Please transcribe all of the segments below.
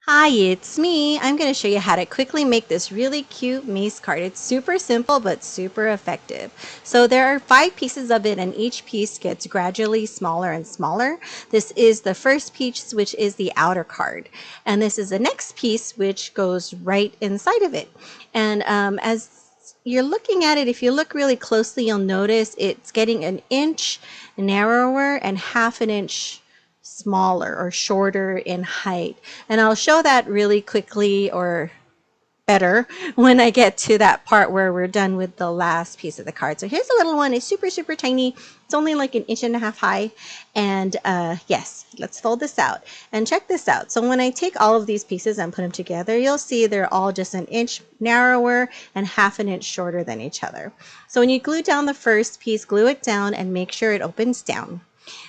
Hi, it's me. I'm going to show you how to quickly make this really cute maze card. It's super simple but super effective. So there are 5 pieces of it and each piece gets gradually smaller and smaller. This is the first piece, which is the outer card. And this is the next piece, which goes right inside of it. And as you're looking at it, if you look really closely, you'll notice it's getting an inch narrower and half an inch smaller or shorter in height. And I'll show that really quickly or better when I get to that part where we're done with the last piece of the card. So here's a little one. It's super, super tiny. It's only like 1.5 inches high. And yes, let's fold this out and check this out. So when I take all of these pieces and put them together, you'll see they're all just an inch narrower and half an inch shorter than each other. So when you glue down the first piece, glue it down and make sure it opens down.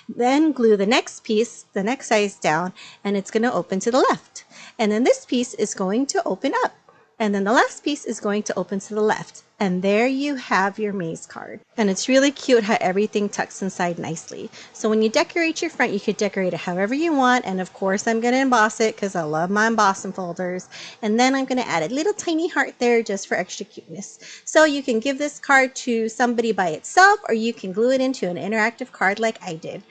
Then glue the next piece, the next size down, and it's going to open to the left. And then this piece is going to open up. And then the last piece is going to open to the left. And there you have your maze card. And it's really cute how everything tucks inside nicely. So when you decorate your front, you could decorate it however you want. And of course, I'm going to emboss it because I love my embossing folders. And then I'm going to add a little tiny heart there just for extra cuteness. So you can give this card to somebody by itself, or you can glue it into an interactive card like I did.